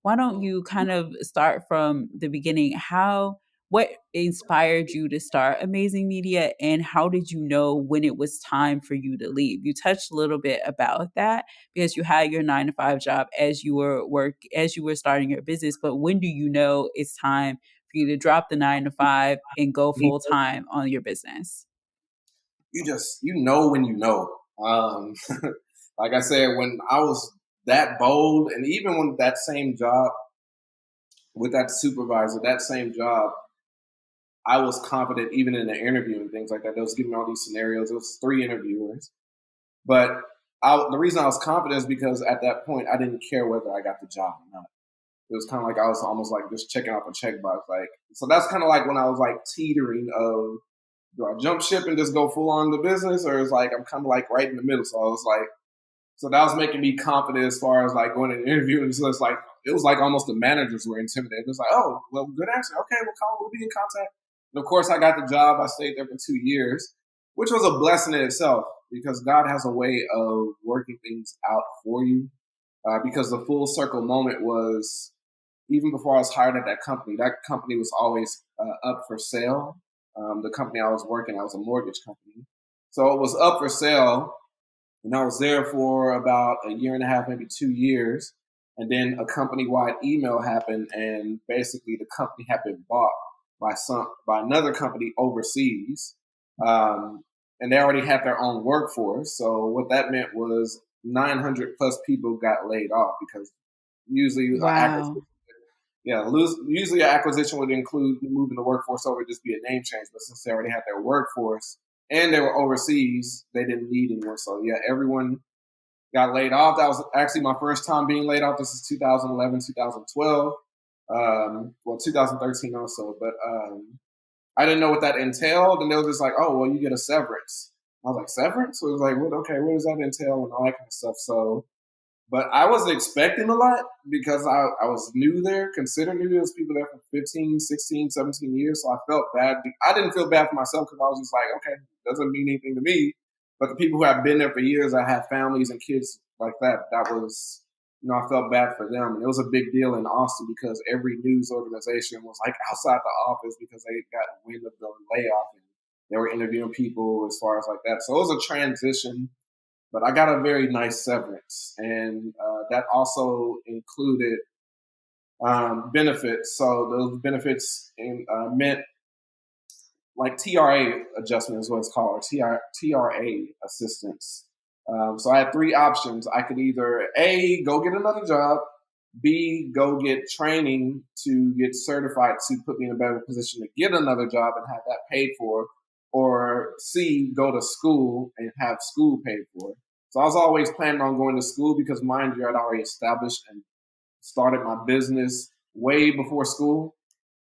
why don't you kind of start from the beginning? What inspired you to start Amaz1n Media, and how did you know when it was time for you to leave? You touched a little bit about that because you had your 9 to 5 job as you were starting your business, but when do you know it's time for you to drop the 9 to 5 and go full time on your business? You know when you know. Like I said, when I was that bold, and even when that same job with that supervisor, that same job, I was confident even in the interview and things like that. They was giving me all these scenarios. It was 3 interviewers, but the reason I was confident is because at that point I didn't care whether I got the job or not. It was kind of like I was almost like just checking off a checkbox. Like, so that's kind of like when I was like teetering of, do I jump ship and just go full on the business, or is like I'm kind of like right in the middle. So I was like, so that was making me confident as far as like going to an interview. And so it's like it was like almost the managers were intimidated. It was like, oh, well, good answer. Okay, we'll be in contact. And of course, I got the job. I stayed there for 2 years, which was a blessing in itself because God has a way of working things out for you. Because the full circle moment was even before I was hired at that company was always up for sale. The company I was working at was a mortgage company. So it was up for sale. And I was there for about a year and a half, maybe 2 years. And then a company-wide email happened, and basically the company had been bought by another company overseas. And they already had their own workforce. So what that meant was 900 plus people got laid off because usually Wow. usually an acquisition would include moving the workforce over, just be a name change. But since they already had their workforce and they were overseas, they didn't need anyone. So yeah, everyone got laid off. That was actually my first time being laid off. This is 2011, 2012. 2013 also. But I didn't know what that entailed. And they were just like, oh, well, you get a severance. I was like, severance? So it was like, well, okay, what does that entail and all that kind of stuff. So but I wasn't expecting a lot because I was new there, considered new. There was people there for 15, 16, 17 years. So I felt bad. I didn't feel bad for myself because I was just like, okay, doesn't mean anything to me. But the people who have been there for years, I have families and kids like that. That was, I felt bad for them. And it was a big deal in Austin because every news organization was like outside the office because they got wind of the layoff and they were interviewing people as far as like that. So it was a transition, but I got a very nice severance, and that also included benefits. So those benefits meant like TRA adjustment is what it's called, or TRA assistance. So I had 3 options. I could either A, go get another job, B, go get training to get certified to put me in a better position to get another job and have that paid for, or C, go to school and have school paid for. So I was always planning on going to school because, mind you, I'd already established and started my business way before school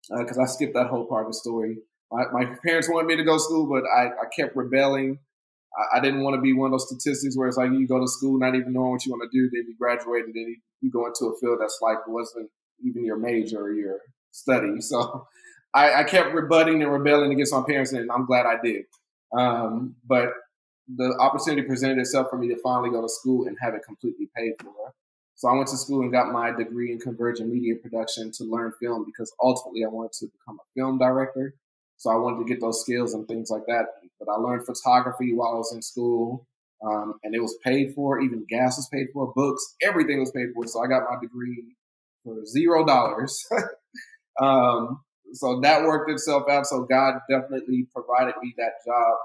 because I skipped that whole part of the story. My parents wanted me to go to school, but I kept rebelling. I didn't want to be one of those statistics where it's like you go to school not even knowing what you want to do, then you graduate, and then you go into a field that's like wasn't even your major or your study. So I kept rebutting and rebelling against my parents, and I'm glad I did. But the opportunity presented itself for me to finally go to school and have it completely paid for. So I went to school and got my degree in convergent media production to learn film because ultimately I wanted to become a film director. So I wanted to get those skills and things like that. But I learned photography while I was in school, and it was paid for. Even gas was paid for, books, everything was paid for. So I got my degree for $0. So that worked itself out. So God definitely provided me that job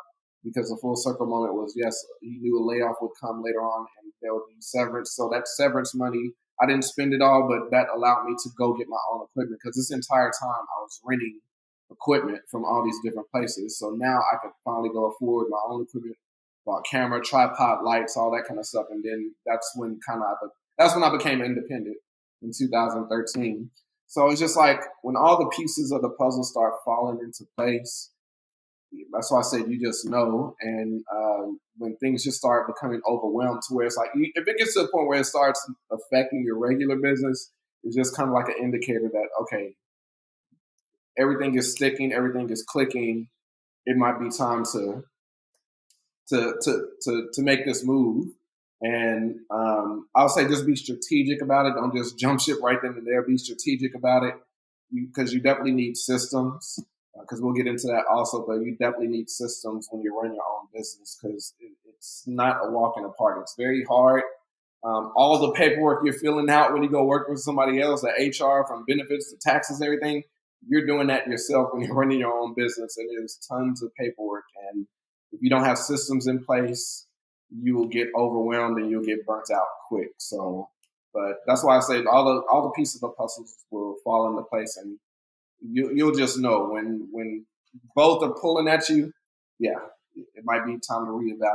because the full circle moment was, yes, he knew a layoff would come later on and there would be severance. So that severance money, I didn't spend it all, but that allowed me to go get my own equipment because this entire time I was renting equipment from all these different places. So now I could finally go afford my own equipment, bought camera, tripod, lights, all that kind of stuff. And then that's when I became independent in 2013. So it's just like when all the pieces of the puzzle start falling into place, that's why I said you just know. And when things just start becoming overwhelmed to where it's like, if it gets to a point where it starts affecting your regular business, it's just kind of like an indicator that, okay, everything is sticking, everything is clicking. It might be time to make this move. And I'll say just be strategic about it. Don't just jump ship right then and there. Be strategic about it because you definitely need systems. Because we'll get into that also, but you definitely need systems when you run your own business because it's not a walk in the park. It's very hard. All the paperwork you're filling out when you go work with somebody else, the HR, from benefits to taxes, everything, you're doing that yourself when you're running your own business. And there's tons of paperwork. And if you don't have systems in place, you will get overwhelmed and you'll get burnt out quick. So, but that's why I say all the pieces of the puzzles will fall into place, and you'll just know when both are pulling at you. Yeah, it might be time to reevaluate.